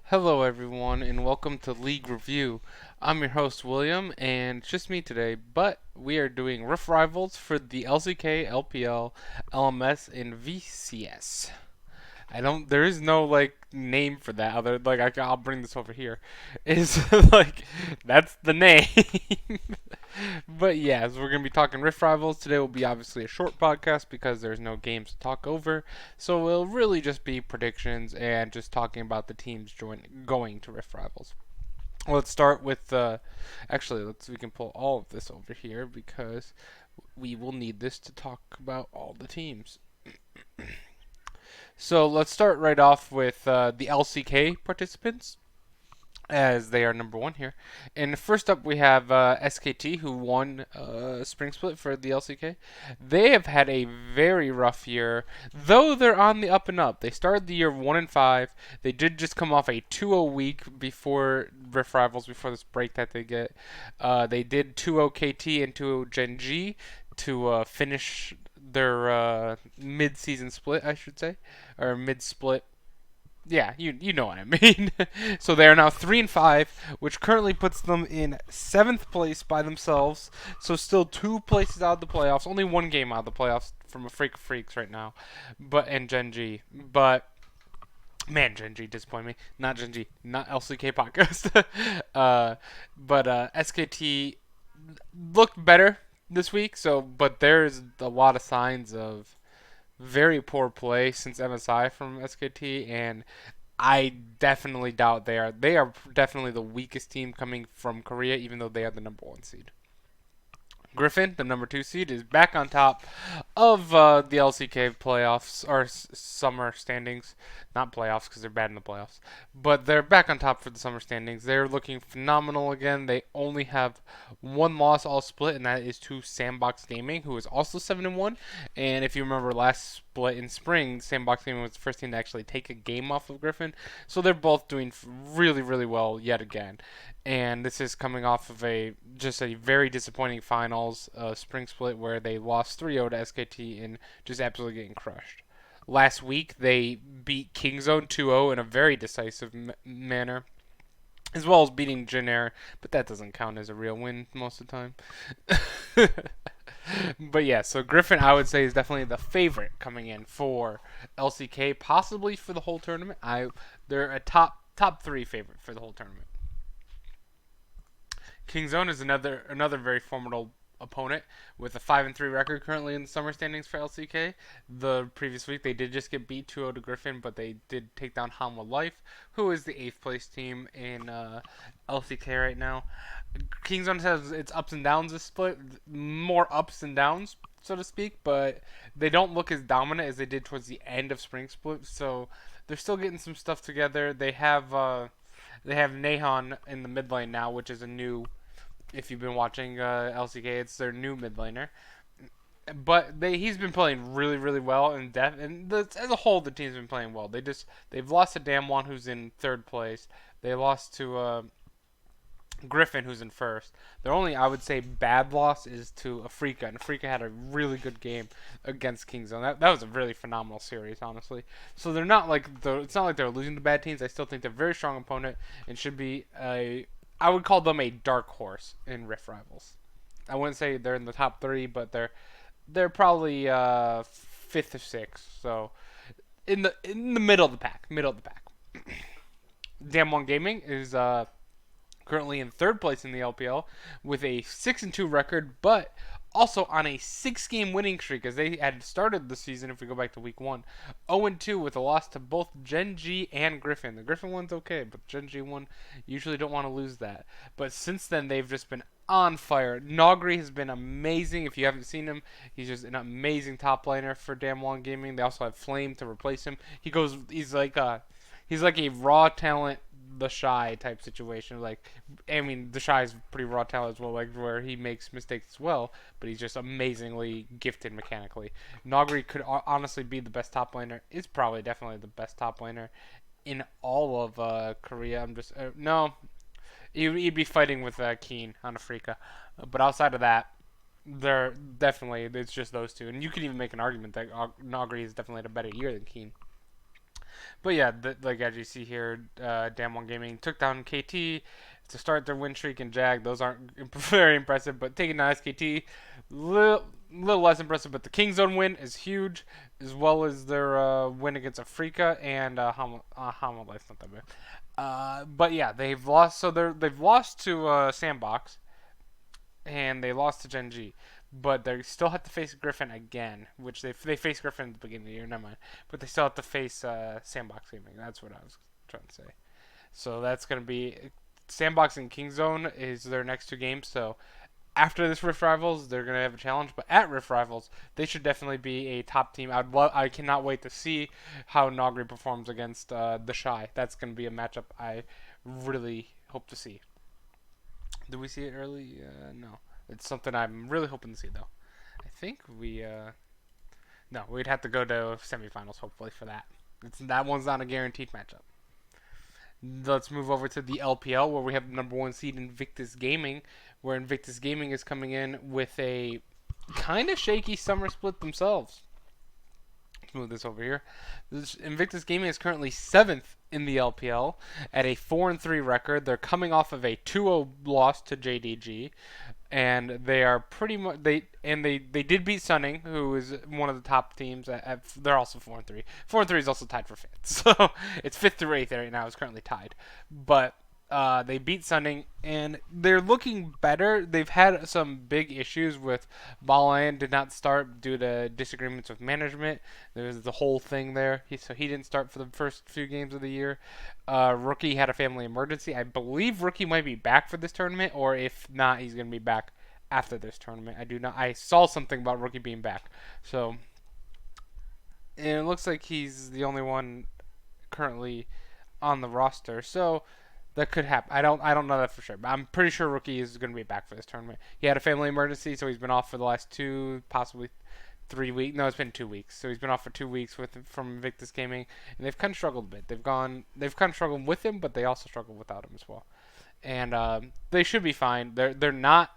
Hello, everyone, and welcome to League Review. I'm your host, William, and it's just me today, but we are doing Rift Rivals for the LCK, LPL, LMS, and VCS. There is no name for that other I'll bring this over here. Is like that's the name. But yeah, so we're gonna be talking Rift Rivals today. Will be obviously a short podcast because there's no games to talk over. So it'll really just be predictions and just talking about the teams going to Rift Rivals. Let's start with actually we can pull all of this over here because we will need this to talk about all the teams. So let's start right off with the LCK participants, as they are number one here. And first up, we have SKT, who won Spring Split for the LCK. They have had a very rough year, though they're on the up and up. They started the year 1-5. They did just come off a 2-0 week before Rift Rivals, before this break that they get. They did 2-0 KT and 2-0 Gen G to finish their mid-season split, I should say, or mid-split. Yeah, you know what I mean. So they are now 3-5, which currently puts them in seventh place by themselves. So still 2 places out of the playoffs. Only one game out of the playoffs from a Freak of Freaks right now, and Gen G. But man, Gen G disappointed me. Not Gen G, not LCK podcast. SKT looked better this week. But there's a lot of signs of very poor play since MSI from SKT, and I definitely doubt they are. They are definitely the weakest team coming from Korea, even though they are the number one seed. Griffin, the number two seed, is back on top of the LCK playoffs or summer standings. Not playoffs because they're bad in the playoffs, but they're back on top for the summer standings. They're looking phenomenal again. They only have one loss all split, and that is to Sandbox Gaming, who is also 7-1. And if you remember last split in spring, Sandbox Gaming was the first team to actually take a game off of Griffin. So they're both doing really, really well yet again. And this is coming off of just a very disappointing finals spring split where they lost 3-0 to SKT and just absolutely getting crushed. Last week they beat Kingzone 2-0 in a very decisive manner, as well as beating Jin, but that doesn't count as a real win most of the time. But yeah, so Griffin, I would say, is definitely the favorite coming in for LCK, possibly for the whole tournament. They're a top three favorite for the whole tournament. Kingzone is another very formidable opponent with a 5-3 record currently in the summer standings for LCK. The previous week they did just get beat 2-0 to Griffin, but they did take down Hanwha Life, who is the 8th place team in LCK right now. Kingzone has its ups and downs this split, more ups and downs, so to speak, but they don't look as dominant as they did towards the end of spring split. So they're still getting some stuff together. They have Nahon in the mid lane now, which is a new. If you've been watching LCK, it's their new mid laner. But he's been playing really, really well as a whole, the team's been playing well. They've lost to Damwon, who's in third place. They lost to Griffin, who's in first. Their only, I would say, bad loss is to Afrika, and Afrika had a really good game against Kingzone. That was a really phenomenal series, honestly. So they're not it's not like they're losing to bad teams. I still think they're a very strong opponent and should be I would call them a dark horse in Rift Rivals. I wouldn't say they're in the top three, but they're probably fifth or sixth. So in the middle of the pack, Damwon Gaming is currently in third place in the LPL with a 6-2 record, but also on a 6-game winning streak as they had started the season. If we go back to week 1, 0-2 with a loss to both Gen G and Griffin. The Griffin one's okay, but Gen G one usually don't want to lose that. But since then they've just been on fire. Nogri has been amazing. If you haven't seen him, he's just an amazing top laner for Damwon Gaming. They also have Flame to replace him. He's like a raw talent, the Shy type situation. The Shy is pretty raw talent as well, where he makes mistakes as well, but he's just amazingly gifted mechanically. Nogri could honestly be the best top laner. Is probably definitely the best top laner in all of Korea. No, he'd be fighting with Keen on Afrika, but outside of that, it's just those two, and you could even make an argument that Nogri is definitely had a better year than Keen. But yeah, like as you see here, Damn One Gaming took down KT to start their win streak, and Jag. Those aren't very impressive, but taking down SKT, little less impressive. But the Kingzone win is huge, as well as their win against Afrika and Hama Life's not that bad. But yeah, they've lost. So they've lost to Sandbox, and they lost to Gen G. But they still have to face Griffin again, which they faced Griffin at the beginning of the year. Never mind. But they still have to face Sandbox Gaming. That's what I was trying to say. So that's gonna be Sandbox and Kingzone is their next two games. So after this Rift Rivals, they're gonna have a challenge. But at Rift Rivals, they should definitely be a top team. I cannot wait to see how Nogri performs against the Shy. That's gonna be a matchup I really hope to see. Do we see it early? No. It's something I'm really hoping to see, though. I think no, we'd have to go to semifinals, hopefully, for that. That one's not a guaranteed matchup. Let's move over to the LPL, where we have the number one seed Invictus Gaming, where Invictus Gaming is coming in with a kind of shaky summer split themselves. Let's move this over here. Invictus Gaming is currently 7th in the LPL at a 4-3 record. They're coming off of a 2-0 loss to JDG, and they are pretty much they did beat Sunning, who is one of the top teams. They're also 4-3. 4-3 is also tied for 5th, so it's 5th through 8th right now. It's currently tied, but they beat Sunning, and they're looking better. They've had some big issues with Balayan did not start due to disagreements with management. There was the whole thing there. So he didn't start for the first few games of the year. Rookie had a family emergency. I believe Rookie might be back for this tournament, or if not, he's going to be back after this tournament. I do not. I saw something about Rookie being back. So, and it looks like he's the only one currently on the roster. So that could happen. I don't know that for sure, but I'm pretty sure Rookie is going to be back for this tournament. He had a family emergency, so he's been off for the last 2, possibly 3 weeks. No, it's been 2 weeks. So he's been off for 2 weeks from Invictus Gaming, and they've kind of struggled a bit. They've kind of struggled with him, but they also struggled without him as well. And they should be fine. They're not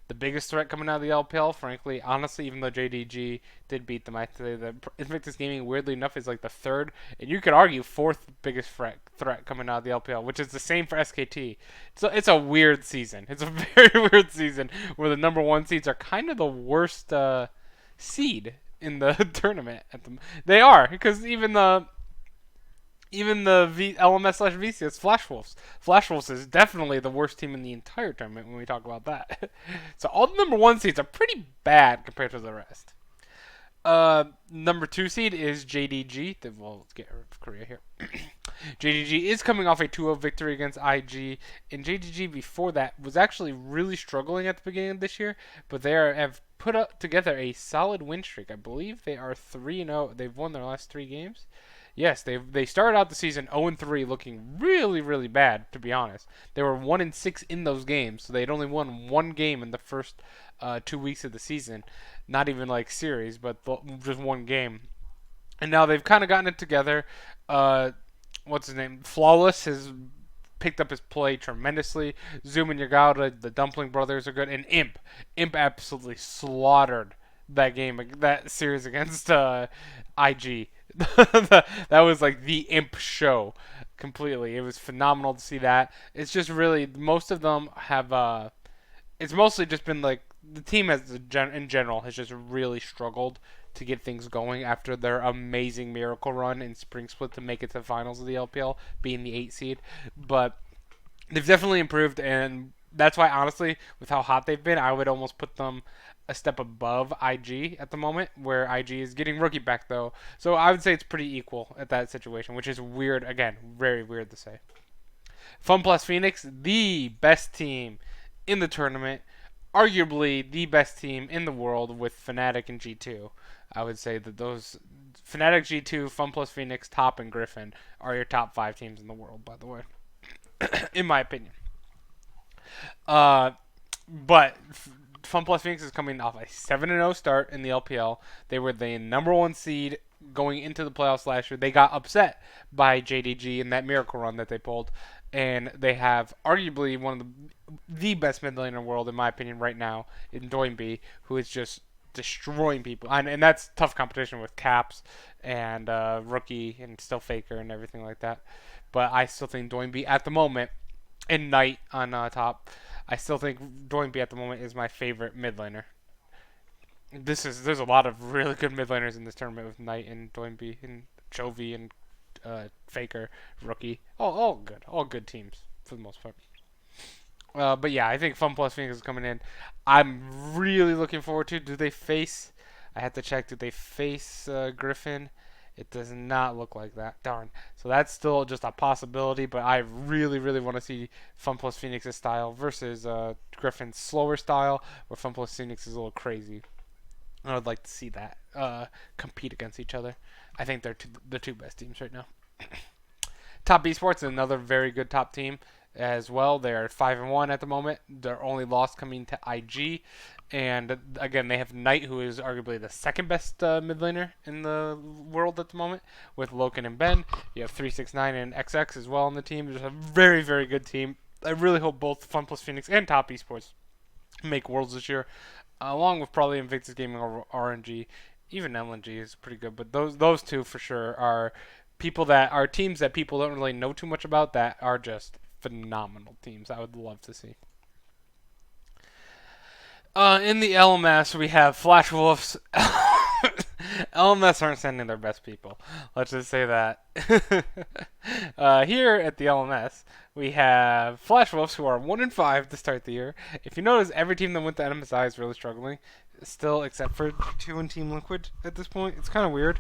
the biggest threat coming out of the LPL, frankly. Honestly, even though JDG did beat them, I say that Invictus Gaming, weirdly enough, is like the third, and you could argue fourth biggest threat coming out of the LPL, which is the same for SKT. So it's a weird season. It's a very weird season where the number one seeds are kind of the worst seed in the tournament. They are, because even the LMS / VCS Flash Wolves. Flash Wolves is definitely the worst team in the entire tournament when we talk about that. So all the number one seeds are pretty bad compared to the rest. Number 2 seed is JDG. Well, let's get rid of Korea here. JDG is coming off a 2-0 victory against IG, and JDG before that was actually really struggling at the beginning of this year, but have put together a solid win streak. I believe they are 3-0. They've won their last 3 games. Yes, they started out the season 0-3, looking really, really bad, to be honest. They were 1-6 in those games, so they'd only won 1 game in the first 2 weeks of the season. Not even like series, but just 1 game. And now they've kind of gotten it together. What's his name? Flawless has picked up his play tremendously. Zoom and Yagata, the Dumpling Brothers are good, and Imp. Imp absolutely slaughtered that series against IG. That was like the Imp show completely. It was phenomenal to see that. It's just really most of them have. It's mostly just been like the team in general has just really struggled to get things going after their amazing miracle run in Spring Split to make it to the finals of the LPL, being the 8 seed. But they've definitely improved, and that's why honestly, with how hot they've been, I would almost put them a step above IG at the moment, where IG is getting Rookie back though. So I would say it's pretty equal at that situation, which is weird. Again, very weird to say. Fun Plus Phoenix, the best team in the tournament, arguably the best team in the world with Fnatic and G2. I would say that those Fnatic, G2, Fun Plus Phoenix, Top, and Griffin are your top 5 teams in the world, by the way, in my opinion. But Fun Plus Phoenix is coming off a 7-0 start in the LPL. They were the number 1 seed going into the playoffs last year. They got upset by JDG in that miracle run that they pulled, and they have arguably one of the best mid laner in the world, in my opinion, right now in Doinby, who is just destroying people, and that's tough competition with Caps and Rookie and still Faker and everything like that. But I still think Doinby at the moment and Knight on top. I still think Doinby at the moment is my favorite mid laner. There's a lot of really good mid laners in this tournament with Knight and Doinby and Chovy and Faker, Rookie. All good teams for the most part. But yeah, I think Fun Plus Phoenix is coming in. I'm really looking forward to. Do they face? I have to check. Do they face Griffin? It does not look like that. Darn. So that's still just a possibility, but I really, really want to see Fun Plus Phoenix's style versus Griffin's slower style, where Fun Plus Phoenix is a little crazy. I would like to see that compete against each other. I think they're the two best teams right now. Top Esports is another very good top team as well. They're 5-1 at the moment. Their only loss coming to IG, and again they have Knight, who is arguably the second best mid laner in the world at the moment, with Loken and Ben. You have 369 and XX as well on the team. There's a very very good team. I really hope both Fun Plus Phoenix and Top Esports make worlds this year, along with probably Invictus Gaming or RNG. Even LNG is pretty good, but those two for sure are people that are teams that people don't really know too much about that are just phenomenal teams. I would love to see. In the LMS, we have Flash Wolves. LMS aren't sending their best people. Let's just say that. Here at the LMS, we have Flash Wolves, who are 1-5 to start the year. If you notice, every team that went to NMSI is really struggling, still, except for G2 and Team Liquid at this point. It's kind of weird.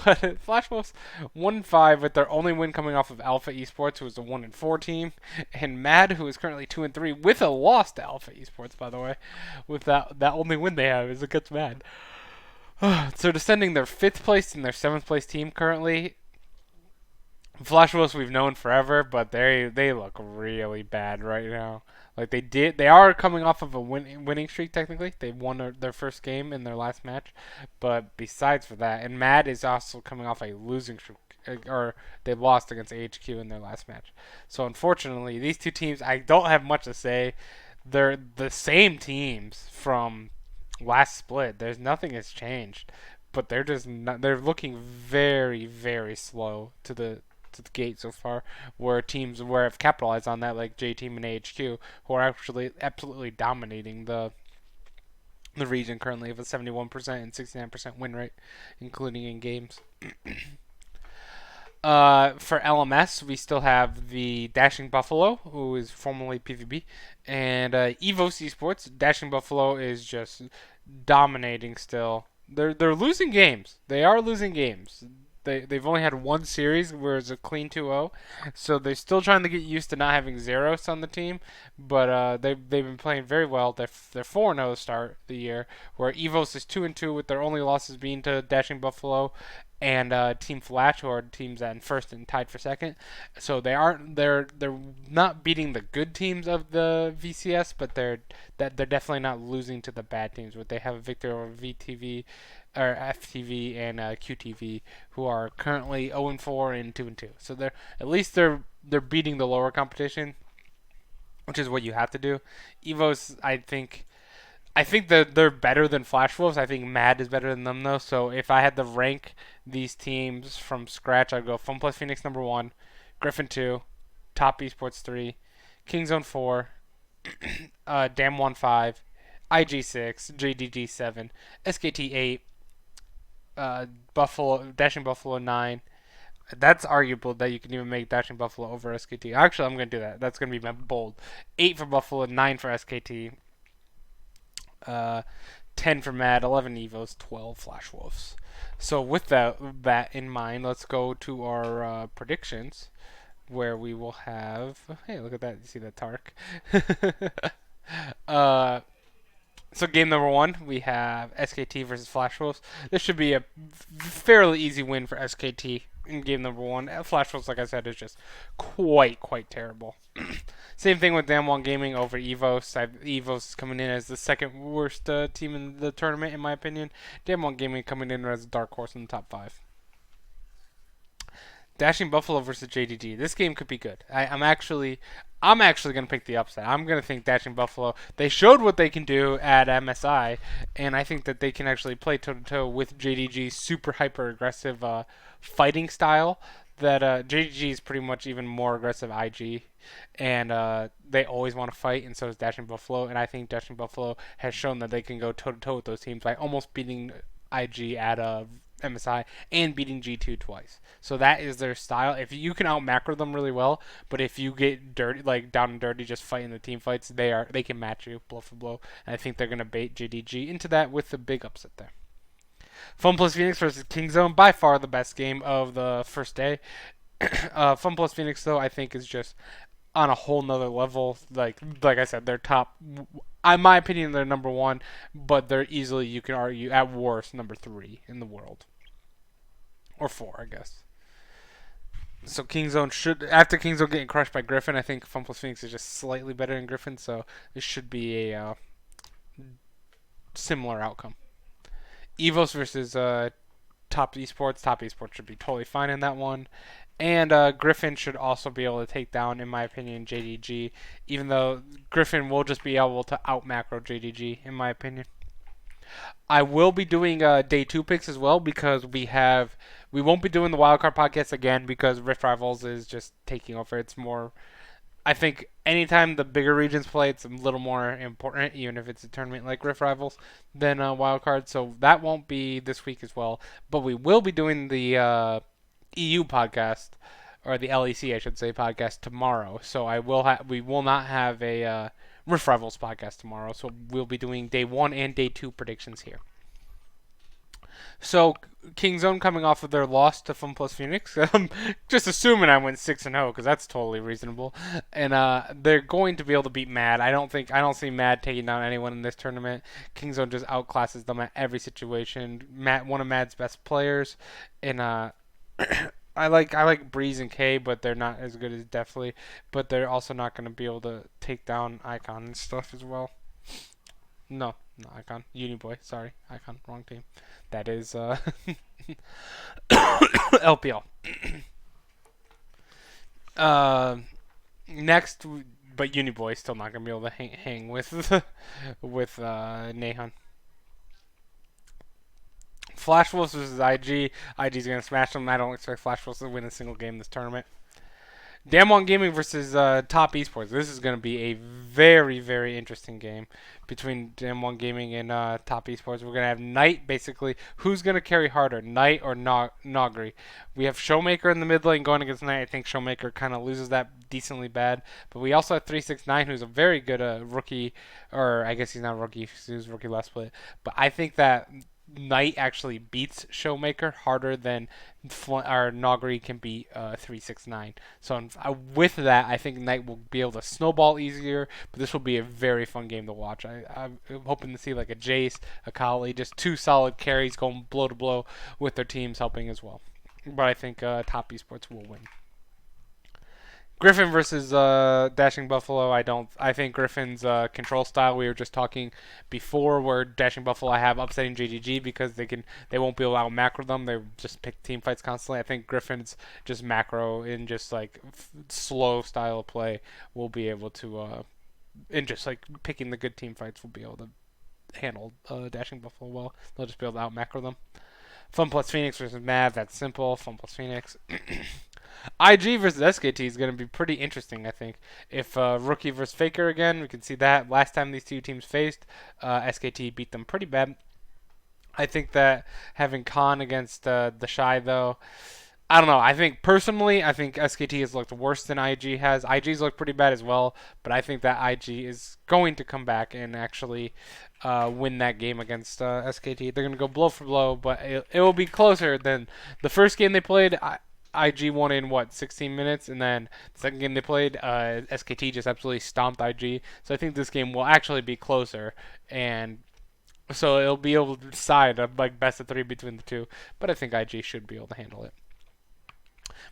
But Flash Wolves 1-5 with their only win coming off of Alpha Esports, who is a 1-4 team, and Mad, who is currently 2-3 with a loss to Alpha Esports, by the way. With that only win they have is against Mad. So descending their 5th place and their 7th place team currently. Flash Wolves we've known forever, but they look really bad right now. Like they are coming off of a winning streak technically. They won their first game in their last match, but besides for that, and Mad is also coming off a losing streak, or they lost against AHQ in their last match. So unfortunately, these two teams, I don't have much to say. They're the same teams from last split. There's nothing has changed, but they're just not, they're looking very very slow to the gate so far, where teams where have capitalized on that, like J Team and AHQ, who are actually absolutely dominating the region currently with a 71% and 69% win rate, including in games. For LMS, we still have the Dashing Buffalo, who is formerly PvB, and Evos Esports. Dashing Buffalo is just dominating still. They're losing games. They are losing games. They've only had one series where it's a clean 2-0, so they're still trying to get used to not having Zeros on the team. But they've been playing very well. They're 4-0 to start the year, where Evos is 2-2 with their only losses being to Dashing Buffalo and Team Flash, who are teams that in first and tied for second. So they're not beating the good teams of the VCS, but they're definitely not losing to the bad teams. But they have a victory over VTV or FTV and QTV, who are currently 0-4 and 2-2. So they're at least they're beating the lower competition, which is what you have to do. Evos, I think that they're better than Flash Wolves. I think Mad is better than them though. So if I had to rank these teams from scratch, I'd go Fun Plus Phoenix number 1, Griffin 2, Top Esports 3, Kingzone 4, Damwon 5, IG 6, JDG 7, SKT 8, Dashing Buffalo 9. That's arguable that you can even make Dashing Buffalo over SKT. Actually, I'm going to do that. That's going to be my bold. 8 for Buffalo, 9 for SKT, 10 for Mad, 11 Evos, 12 Flash Wolves. So with that in mind, let's go to our predictions, where we will have... Hey, look at that. You see that Tark? So game number 1, we have SKT versus Flash Wolves. This should be a fairly easy win for SKT in game number 1. Flash Wolves, like I said, is just quite terrible. Same thing with Damwon Gaming over Evos. Evos is coming in as the second worst team in the tournament, in my opinion. Damwon Gaming coming in as a dark horse in the top 5. Dashing Buffalo versus JDG. This game could be good. I'm actually gonna pick the upset. I'm gonna think Dashing Buffalo. They showed what they can do at MSI, and I think that they can actually play toe to toe with JDG's super hyper aggressive fighting style. That JDG is pretty much even more aggressive IG, and they always want to fight, and so does Dashing Buffalo. And I think Dashing Buffalo has shown that they can go toe to toe with those teams by almost beating IG at MSI and beating G2 twice. So that is their style. If you can out macro them really well, but if you get dirty, like down and dirty, just fighting the team fights, they can match you blow for blow. And I think they're gonna bait JDG into that with the big upset there. Fun Plus Phoenix versus Kingzone, by far the best game of the first day. Fun Plus Phoenix though, I think is just on a whole nother level. Like I said, they're top. In my opinion, they're number one, but they're easily, you can argue, at worst number three in the world, or four, I guess. So Kingzone should, after Kingzone getting crushed by Griffin, I think Fun Plus Phoenix is just slightly better than Griffin, so this should be a similar outcome. Evos versus Top Esports. Top Esports should be totally fine in that one. And Griffin should also be able to take down, in my opinion, JDG, even though Griffin will just be able to out macro JDG, in my opinion. I will be doing day two picks as well because we won't be doing the wildcard podcast again because Rift Rivals is just taking over. It's more, I think anytime the bigger regions play, it's a little more important, even if it's a tournament like Rift Rivals, than wildcard. So that won't be this week as well. But we will be doing the EU podcast, or the LEC, I should say, podcast tomorrow. So we will not have a Rift Rivals podcast tomorrow. So we'll be doing day one and day two predictions here. So Kingzone coming off of their loss to Fun Plus Phoenix. Just assuming I went 6-0 because that's totally reasonable, and they're going to be able to beat Mad. I don't see Mad taking down anyone in this tournament. Kingzone just outclasses them at every situation. Matt, one of Mad's best players, and I like Breeze and K, but they're not as good as Definitely. But they're also not going to be able to take down Icon and stuff as well. No, not Icon. Uniboy. Sorry, Icon. Wrong team. That is LPL. Next, but Uniboy is still not gonna be able to hang with with Nahon. Flash Wolves versus IG. IG's gonna smash them. I don't expect Flash Wolves to win a single game this tournament. Damwon Gaming versus Top Esports. This is going to be a very, very interesting game between Damwon Gaming and Top Esports. We're going to have Knight, basically. Who's going to carry harder, Knight or Nogri? We have Showmaker in the mid lane going against Knight. I think Showmaker kind of loses that decently bad. But we also have 369, who's a very good rookie, or I guess he's not a rookie, he was rookie last split. But I think that Knight actually beats Showmaker harder than Nogri can beat 369. So with that, I think Knight will be able to snowball easier, but this will be a very fun game to watch. I'm hoping to see like a Jace, a Kali, just two solid carries going blow to blow with their teams helping as well. But I think Top Esports will win. Griffin versus Dashing Buffalo. I think Griffin's control style. We were just talking before, where Dashing Buffalo I have upsetting JGG because they won't be able to out macro them. They just pick team fights constantly. I think Griffin's just macro in just like slow style of play will be able to in just like picking the good team fights will be able to handle Dashing Buffalo well. They'll just be able to out macro them. Fun Plus Phoenix versus Mav. That's simple. Fun Plus Phoenix. IG versus SKT is going to be pretty interesting, I think. If Rookie versus Faker again, we can see that. Last time these two teams faced, SKT beat them pretty bad. I think that having Khan against the Shy, though, I don't know. I think SKT has looked worse than IG has. IG's looked pretty bad as well, but I think that IG is going to come back and actually win that game against SKT. They're going to go blow for blow, but it will be closer than the first game they played. IG won in 16 minutes, and then the second game they played, SKT just absolutely stomped IG. So I think this game will actually be closer, and so it'll be able to decide a best of three between the two. But I think IG should be able to handle it.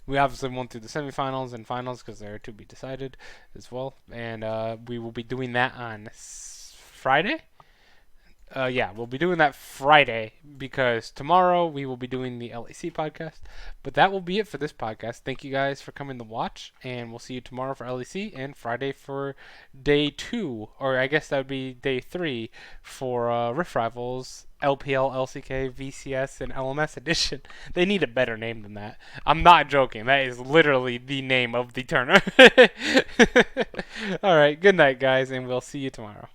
We obviously went through the semifinals and finals because they're to be decided as well, and we will be doing that on Friday. Yeah, we'll be doing that Friday because tomorrow we will be doing the LEC podcast. But that will be it for this podcast. Thank you guys for coming to watch, and we'll see you tomorrow for LEC and Friday for day 2, or I guess that would be day 3 for Rift Rivals, LPL, LCK, VCS, and LMS edition. They need a better name than that. I'm not joking. That is literally the name of the tournament. All right, good night, guys, and we'll see you tomorrow.